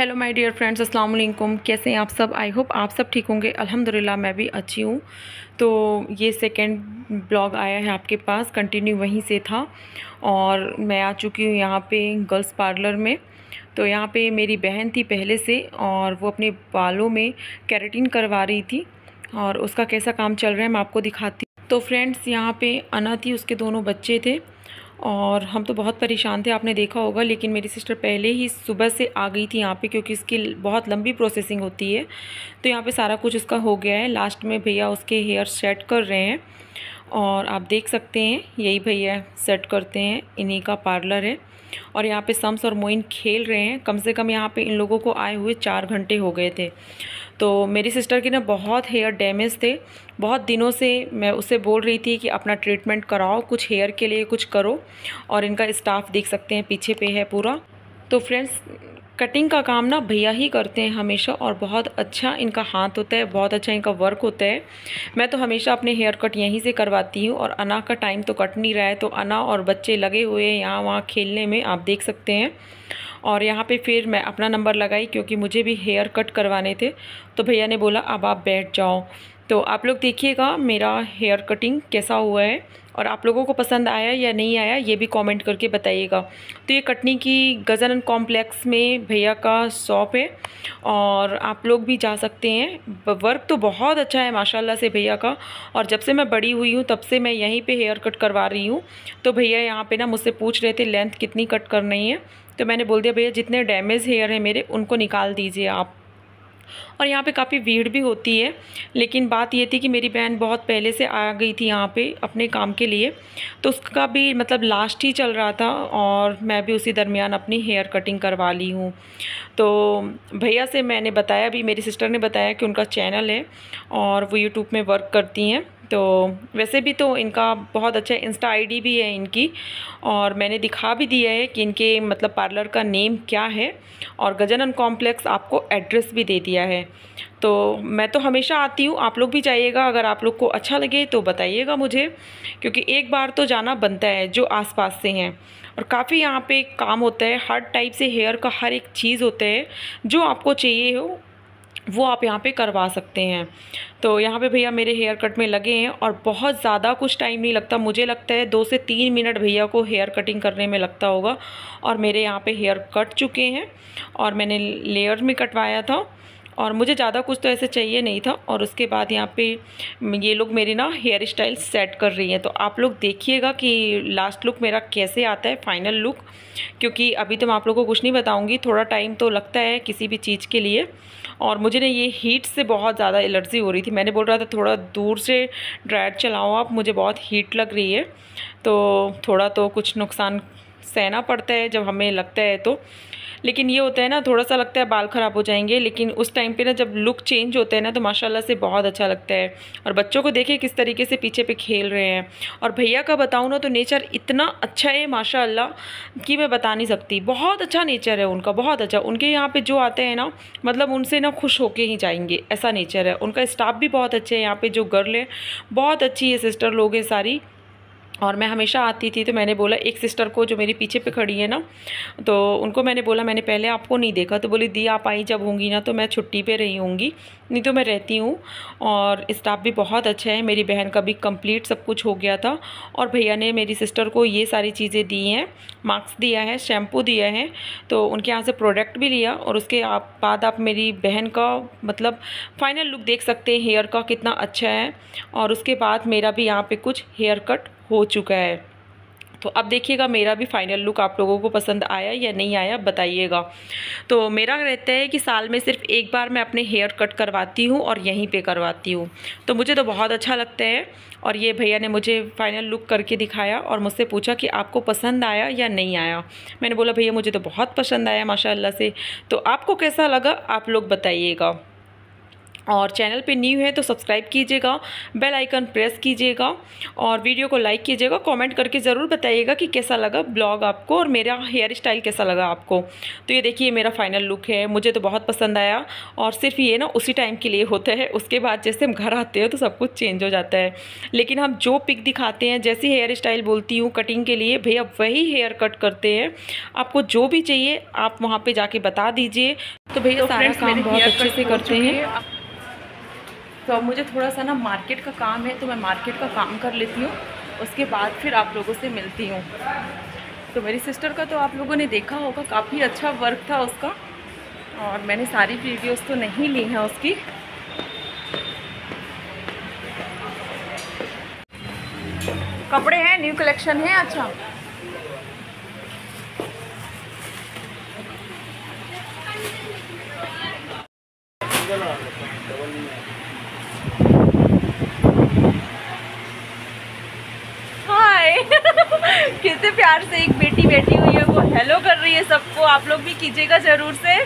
Hello my dear friends, अस्सलाम वालेकुम। कैसे हैं आप सब? आई होप आप सब ठीक होंगे। अल्हम्दुलिल्लाह मैं भी अच्छी हूँ। तो ये सेकंड ब्लॉग आया है आपके पास, कंटिन्यू वहीं से था और मैं आ चुकी हूँ यहाँ पे गर्ल्स पार्लर में। तो यहाँ पे मेरी बहन थी पहले से और वो अपने बालों में केराटिन करवा रही थी और उसका कैसा काम चल रहा है मैं आपको दिखाती हूँ। तो फ्रेंड्स, यहाँ पे अना थी, उसके दोनों बच्चे थे और हम तो बहुत परेशान थे, आपने देखा होगा। लेकिन मेरी सिस्टर पहले ही सुबह से आ गई थी यहाँ पे, क्योंकि इसकी बहुत लंबी प्रोसेसिंग होती है। तो यहाँ पे सारा कुछ उसका हो गया है। लास्ट में भैया उसके हेयर सेट कर रहे हैं और आप देख सकते हैं यही भैया सेट करते हैं, इन्हीं का पार्लर है। और यहाँ पे शम्स और मोइन खेल रहे हैं। कम से कम यहाँ पे इन लोगों को आए हुए 4 घंटे हो गए थे। तो मेरी सिस्टर के ना बहुत हेयर डैमेज थे। बहुत दिनों से मैं उससे बोल रही थी कि अपना ट्रीटमेंट कराओ, कुछ हेयर के लिए कुछ करो। और इनका स्टाफ देख सकते हैं पीछे पे है पूरा। तो फ्रेंड्स, कटिंग का काम ना भैया ही करते हैं हमेशा और बहुत अच्छा इनका हाथ होता है, बहुत अच्छा इनका वर्क होता है। मैं तो हमेशा अपने हेयर कट यहीं से करवाती हूँ। और अना का टाइम तो कट नहीं रहा है, तो अना और बच्चे लगे हुए हैं यहाँ वहाँ खेलने में, आप देख सकते हैं। और यहाँ पे फिर मैं अपना नंबर लगाई क्योंकि मुझे भी हेयर कट करवाने थे। तो भैया ने बोला अब आप बैठ जाओ। तो आप लोग देखिएगा मेरा हेयर कटिंग कैसा हुआ है और आप लोगों को पसंद आया या नहीं आया ये भी कमेंट करके बताइएगा। तो ये कटनी की गजानन कॉम्प्लेक्स में भैया का शॉप है और आप लोग भी जा सकते हैं। वर्क तो बहुत अच्छा है माशाल्लाह से भैया का। और जब से मैं बड़ी हुई हूँ तब से मैं यहीं पे हेयर कट करवा रही हूँ। तो भैया यहाँ पे ना मुझसे पूछ रहे थे लेंथ कितनी कट करनी है। तो मैंने बोल दिया भैया जितने डैमेज हेयर है मेरे उनको निकाल दीजिए आप। और यहाँ पे काफ़ी भीड़ भी होती है। लेकिन बात ये थी कि मेरी बहन बहुत पहले से आ गई थी यहाँ पे अपने काम के लिए, तो उसका भी मतलब लास्ट ही चल रहा था और मैं भी उसी दरमियान अपनी हेयर कटिंग करवा ली हूँ। तो भैया से मैंने बताया, भी मेरी सिस्टर ने बताया कि उनका चैनल है और वो यूट्यूब में वर्क करती हैं। तो वैसे भी तो इनका बहुत अच्छा इंस्टा आईडी भी है इनकी, और मैंने दिखा भी दिया है कि इनके मतलब पार्लर का नेम क्या है और गजानन कॉम्प्लेक्स आपको एड्रेस भी दे दिया है। तो मैं तो हमेशा आती हूँ, आप लोग भी जाइएगा। अगर आप लोग को अच्छा लगे तो बताइएगा मुझे, क्योंकि एक बार तो जाना बनता है जो आसपास से हैं। और काफ़ी यहाँ पे काम होता है, हर टाइप से हेयर का हर एक चीज़ होता है, जो आपको चाहिए हो वो आप यहाँ पे करवा सकते हैं। तो यहाँ पे भैया मेरे हेयर कट में लगे हैं और बहुत ज़्यादा कुछ टाइम नहीं लगता, मुझे लगता है 2 से 3 मिनट भैया को हेयर कटिंग करने में लगता होगा। और मेरे यहाँ पे हेयर कट चुके हैं और मैंने लेयर में कटवाया था और मुझे ज़्यादा कुछ तो ऐसे चाहिए नहीं था। और उसके बाद यहाँ पे ये लोग मेरी ना हेयर स्टाइल सेट कर रही हैं। तो आप लोग देखिएगा कि लास्ट लुक मेरा कैसे आता है, फाइनल लुक। क्योंकि अभी तो मैं आप लोगों को कुछ नहीं बताऊंगी, थोड़ा टाइम तो लगता है किसी भी चीज़ के लिए। और मुझे ना ये हीट से बहुत ज़्यादा एलर्जी हो रही थी। मैंने बोल रहा था थोड़ा दूर से ड्रायर चलाओ आप, मुझे बहुत हीट लग रही है। तो थोड़ा तो कुछ नुकसान सहना पड़ता है जब हमें लगता है तो। लेकिन ये होता है ना, थोड़ा सा लगता है बाल ख़राब हो जाएंगे, लेकिन उस टाइम पे ना जब लुक चेंज होता है ना तो माशाल्लाह से बहुत अच्छा लगता है। और बच्चों को देखिए किस तरीके से पीछे पे खेल रहे हैं। और भैया का बताऊँ ना तो नेचर इतना अच्छा है माशाल्लाह कि मैं बता नहीं सकती। बहुत अच्छा नेचर है उनका, बहुत अच्छा। उनके यहाँ पे जो आते हैं ना, मतलब उनसे ना खुश होके ही जाएंगे, ऐसा नेचर है उनका। स्टाफ भी बहुत अच्छे है यहाँ पे, जो गर्ल है बहुत अच्छी है, सिस्टर लोग हैं सारी। और मैं हमेशा आती थी तो मैंने बोला एक सिस्टर को जो मेरी पीछे पे खड़ी है ना, तो उनको मैंने बोला मैंने पहले आपको नहीं देखा। तो बोली दी आप आई जब होंगी ना तो मैं छुट्टी पे रही होंगी, नहीं तो मैं रहती हूँ। और स्टाफ भी बहुत अच्छा है। मेरी बहन का भी कंप्लीट सब कुछ हो गया था और भैया ने मेरी सिस्टर को ये सारी चीज़ें दी हैं, मास्क दिया है, शैम्पू दिया है। तो उनके यहाँ से प्रोडक्ट भी लिया। और उसके बाद आप मेरी बहन का मतलब फाइनल लुक देख सकते हैं हेयर का कितना अच्छा है। और उसके बाद मेरा भी यहाँ पे कुछ हेयर कट हो चुका है। तो अब देखिएगा मेरा भी फाइनल लुक आप लोगों को पसंद आया या नहीं आया बताइएगा। तो मेरा रहता है कि साल में सिर्फ एक बार मैं अपने हेयर कट करवाती हूँ और यहीं पे करवाती हूँ, तो मुझे तो बहुत अच्छा लगता है। और ये भैया ने मुझे फाइनल लुक करके दिखाया और मुझसे पूछा कि आपको पसंद आया या नहीं आया। मैंने बोला भैया मुझे तो बहुत पसंद आया माशाल्लाह से। तो आपको कैसा लगा आप लोग बताइएगा। और चैनल पे न्यू है तो सब्सक्राइब कीजिएगा, बेल आइकन प्रेस कीजिएगा और वीडियो को लाइक कीजिएगा। कमेंट करके ज़रूर बताइएगा कि कैसा लगा ब्लॉग आपको और मेरा हेयर स्टाइल कैसा लगा आपको। तो ये देखिए मेरा फाइनल लुक है, मुझे तो बहुत पसंद आया। और सिर्फ ये ना उसी टाइम के लिए होता है, उसके बाद जैसे हम घर आते हैं तो सब कुछ चेंज हो जाता है। लेकिन हम जो पिक दिखाते हैं, जैसी हेयर स्टाइल बोलती हूँ कटिंग के लिए, भैया वही हेयर कट करते हैं। आपको जो भी चाहिए आप वहाँ पर जाके बता दीजिए। तो भैया सारा काम बहुत अच्छे से करते हैं। तो अब मुझे थोड़ा सा ना मार्केट का काम है, तो मैं मार्केट का काम कर लेती हूँ, उसके बाद फिर आप लोगों से मिलती हूँ। तो मेरी सिस्टर का तो आप लोगों ने देखा होगा, काफ़ी अच्छा वर्क था उसका, और मैंने सारी वीडियोस तो नहीं ली हैं उसकी। कपड़े हैं, न्यू कलेक्शन है। अच्छा हाय कितने प्यार से एक बेटी बैठी हुई है, वो हेलो कर रही है सबको। आप लोग भी कीजिएगा ज़रूर से।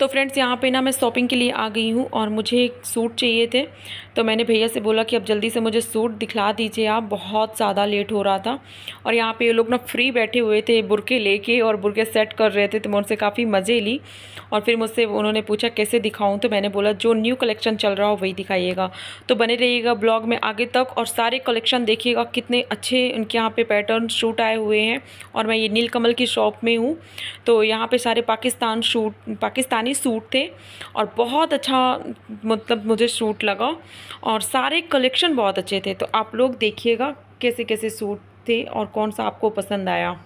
तो फ्रेंड्स यहाँ पे ना मैं शॉपिंग के लिए आ गई हूँ और मुझे एक सूट चाहिए थे। तो मैंने भैया से बोला कि अब जल्दी से मुझे सूट दिखला दीजिए आप, बहुत ज़्यादा लेट हो रहा था। और यहाँ पे ये लोग ना फ्री बैठे हुए थे बुरके लेके, और बुरके सेट कर रहे थे, तो मैं उनसे काफ़ी मज़े ली। और फिर मुझसे उन्होंने पूछा कैसे दिखाऊँ, तो मैंने बोला जो न्यू कलेक्शन चल रहा हो वही दिखाइएगा। तो बने रहिएगा ब्लॉग में आगे तक और सारे कलेक्शन देखिएगा, कितने अच्छे उनके यहाँ पे पैटर्न सूट आए हुए हैं। और मैं ये नीलकमल की शॉप में हूँ। तो यहाँ पे सारे पाकिस्तानी सूट थे और बहुत अच्छा मतलब मुझे सूट लगा, और सारे कलेक्शन बहुत अच्छे थे। तो आप लोग देखिएगा कैसे कैसे सूट थे और कौन सा आपको पसंद आया।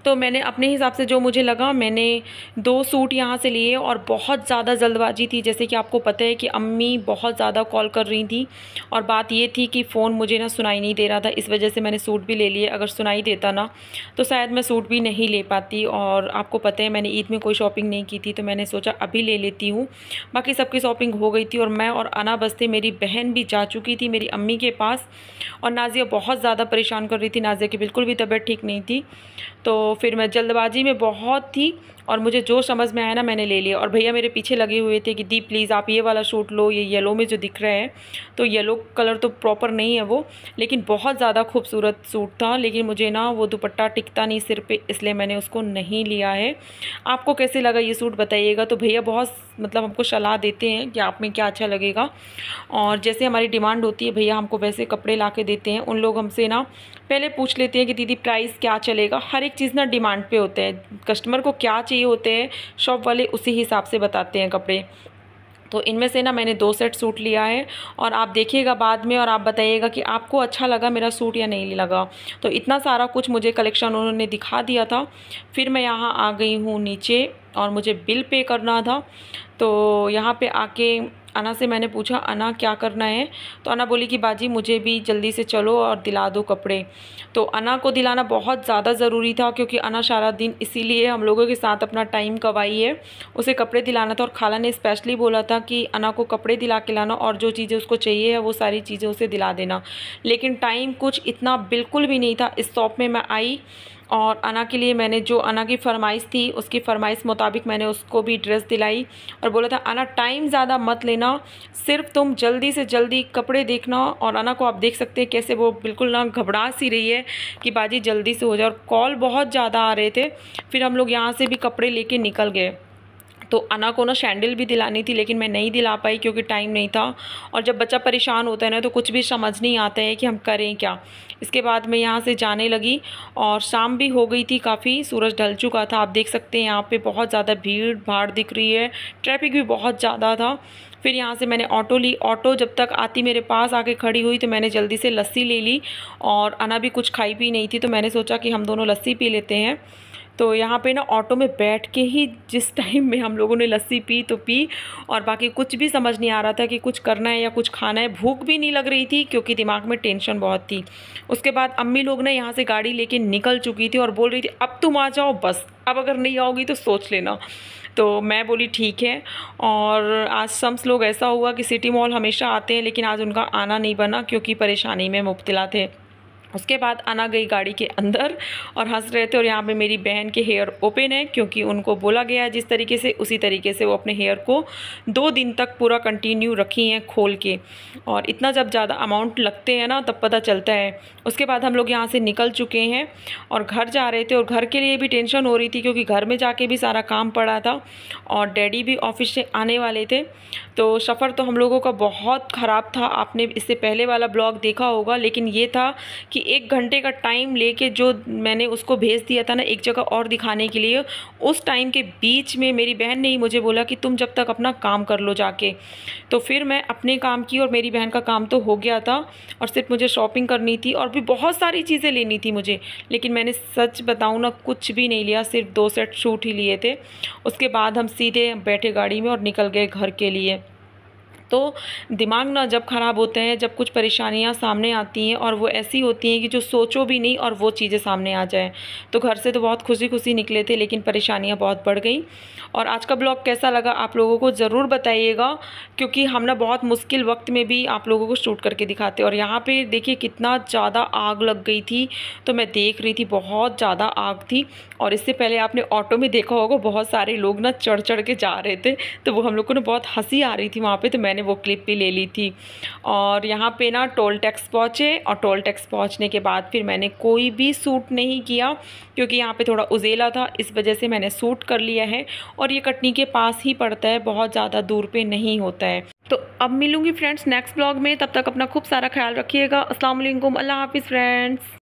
तो मैंने अपने हिसाब से जो मुझे लगा, मैंने 2 सूट यहाँ से लिए, और बहुत ज़्यादा जल्दबाजी थी। जैसे कि आपको पता है कि अम्मी बहुत ज़्यादा कॉल कर रही थी, और बात ये थी कि फ़ोन मुझे ना सुनाई नहीं दे रहा था, इस वजह से मैंने सूट भी ले लिए। अगर सुनाई देता ना तो शायद मैं सूट भी नहीं ले पाती। और आपको पता है मैंने ईद में कोई शॉपिंग नहीं की थी, तो मैंने सोचा अभी ले लेती हूँ। बाकी सबकी शॉपिंग हो गई थी, और मैं और अना बस थे। मेरी बहन भी जा चुकी थी मेरी अम्मी के पास, और नाज़िया बहुत ज़्यादा परेशान कर रही थी। नाज़िया की बिल्कुल भी तबीयत ठीक नहीं थी। तो फिर मैं जल्दबाजी में बहुत थी, और मुझे जो समझ में आया ना मैंने ले लिया। और भैया मेरे पीछे लगे हुए थे कि दी प्लीज़ आप ये वाला सूट लो, ये येलो में जो दिख रहा है। तो येलो कलर तो प्रॉपर नहीं है वो, लेकिन बहुत ज़्यादा खूबसूरत सूट था। लेकिन मुझे ना वो दुपट्टा टिकता नहीं सिर पे, इसलिए मैंने उसको नहीं लिया है। आपको कैसे लगा ये सूट बताइएगा। तो भैया बहुत मतलब हमको सलाह देते हैं कि आप में क्या अच्छा लगेगा, और जैसे हमारी डिमांड होती है भैया हमको वैसे कपड़े ला के देते हैं। उन लोग हमसे ना पहले पूछ लेते हैं कि दीदी प्राइस क्या चलेगा। हर एक चीज़ ना डिमांड पे होते हैं, कस्टमर को क्या चाहिए होते हैं शॉप वाले उसी हिसाब से बताते हैं कपड़े। तो इनमें से ना मैंने 2 सेट सूट लिया है, और आप देखिएगा बाद में और आप बताइएगा कि आपको अच्छा लगा मेरा सूट या नहीं लगा। तो इतना सारा कुछ मुझे कलेक्शन उन्होंने दिखा दिया था। फिर मैं यहाँ आ गई हूँ नीचे, और मुझे बिल पे करना था। तो यहाँ पे आके अना से मैंने पूछा अना क्या करना है, तो अना बोली कि बाजी मुझे भी जल्दी से चलो और दिला दो कपड़े। तो अना को दिलाना बहुत ज़्यादा ज़रूरी था, क्योंकि अना सारा दिन इसीलिए हम लोगों के साथ अपना टाइम गवाई है। उसे कपड़े दिलाना था, और खाला ने स्पेशली बोला था कि अना को कपड़े दिला के लाना, और जो चीज़ें उसको चाहिए है वो सारी चीज़ें उसे दिला देना। लेकिन टाइम कुछ इतना बिल्कुल भी नहीं था। इस शॉप में मैं आई, और अना के लिए मैंने जो अना की फ़रमाइश थी उसकी फ़रमाइश मुताबिक मैंने उसको भी ड्रेस दिलाई, और बोला था अना टाइम ज़्यादा मत लेना, सिर्फ तुम जल्दी से जल्दी कपड़े देखना। और अना को आप देख सकते हैं कैसे वो बिल्कुल ना घबरा सी रही है कि बाजी जल्दी से हो जाए। और कॉल बहुत ज़्यादा आ रहे थे। फिर हम लोग यहाँ से भी कपड़े लेके निकल गए। तो अना को ना सैंडल भी दिलानी थी, लेकिन मैं नहीं दिला पाई क्योंकि टाइम नहीं था। और जब बच्चा परेशान होता है ना तो कुछ भी समझ नहीं आता है कि हम करें क्या। इसके बाद मैं यहाँ से जाने लगी, और शाम भी हो गई थी काफ़ी, सूरज ढल चुका था। आप देख सकते हैं यहाँ पे बहुत ज़्यादा भीड़ भाड़ दिख रही है, ट्रैफिक भी बहुत ज़्यादा था। फिर यहाँ से मैंने ऑटो ली। ऑटो जब तक आती मेरे पास आके खड़ी हुई तो मैंने जल्दी से लस्सी ले ली, और अना भी कुछ खाई पी नहीं थी, तो मैंने सोचा कि हम दोनों लस्सी पी लेते हैं। तो यहाँ पे ना ऑटो में बैठ के ही जिस टाइम में हम लोगों ने लस्सी पी तो पी, और बाकी कुछ भी समझ नहीं आ रहा था कि कुछ करना है या कुछ खाना है। भूख भी नहीं लग रही थी क्योंकि दिमाग में टेंशन बहुत थी। उसके बाद अम्मी लोग ना यहाँ से गाड़ी लेके निकल चुकी थी और बोल रही थी अब तुम आ जाओ बस, अब अगर नहीं आओगी तो सोच लेना। तो मैं बोली ठीक है। और आज सम्स लोग ऐसा हुआ कि सिटी मॉल हमेशा आते हैं लेकिन आज उनका आना नहीं बना क्योंकि परेशानी में मुब्तला थे। उसके बाद आना गई गाड़ी के अंदर और हंस रहे थे। और यहाँ पे मेरी बहन के हेयर ओपन है क्योंकि उनको बोला गया है जिस तरीके से, उसी तरीके से वो अपने हेयर को 2 दिन तक पूरा कंटिन्यू रखी हैं खोल के। और इतना जब ज़्यादा अमाउंट लगते हैं ना तब पता चलता है। उसके बाद हम लोग यहाँ से निकल चुके हैं और घर जा रहे थे। और घर के लिए भी टेंशन हो रही थी क्योंकि घर में जाके भी सारा काम पड़ा था और डैडी भी ऑफिस से आने वाले थे। तो सफ़र तो हम लोगों का बहुत ख़राब था। आपने इससे पहले वाला ब्लॉग देखा होगा, लेकिन ये था कि 1 घंटे का टाइम लेके जो मैंने उसको भेज दिया था ना एक जगह और दिखाने के लिए, उस टाइम के बीच में मेरी बहन ने ही मुझे बोला कि तुम जब तक अपना काम कर लो जाके। तो फिर मैं अपने काम की और मेरी बहन का काम तो हो गया था और सिर्फ मुझे शॉपिंग करनी थी और भी बहुत सारी चीज़ें लेनी थी मुझे। लेकिन मैंने सच बताऊँ ना कुछ भी नहीं लिया, सिर्फ 2 सेट सूट ही लिए थे। उसके बाद हम सीधे बैठे गाड़ी में और निकल गए घर के लिए। तो दिमाग ना जब ख़राब होते हैं, जब कुछ परेशानियां सामने आती हैं और वो ऐसी होती हैं कि जो सोचो भी नहीं और वो चीज़ें सामने आ जाएं। तो घर से तो बहुत खुशी खुशी निकले थे लेकिन परेशानियां बहुत बढ़ गई। और आज का ब्लॉग कैसा लगा आप लोगों को ज़रूर बताइएगा क्योंकि हम ना बहुत मुश्किल वक्त में भी आप लोगों को शूट करके दिखाते। और यहाँ पे देखिए कितना ज़्यादा आग लग गई थी, तो मैं देख रही थी बहुत ज़्यादा आग थी। और इससे पहले आपने ऑटो में देखा होगा बहुत सारे लोग ना चढ़ चढ़ के जा रहे थे, तो वो हम लोग को ना बहुत हंसी आ रही थी वहाँ पे, तो मैंने वो क्लिप भी ले ली थी। और यहाँ पे ना टोल टैक्स पहुँचे और टोल टैक्स पहुँचने के बाद फिर मैंने कोई भी सूट नहीं किया क्योंकि यहाँ पे थोड़ा उजेला था, इस वजह से मैंने सूट कर लिया है। और ये कटनी के पास ही पड़ता है, बहुत ज़्यादा दूर पे नहीं होता है। तो अब मिलूँगी फ्रेंड्स नेक्स्ट ब्लॉग में, तब तक अपना खूब सारा ख्याल रखिएगा। अस्सलाम वालेकुम, अल्लाह हाफिज़ फ्रेंड्स।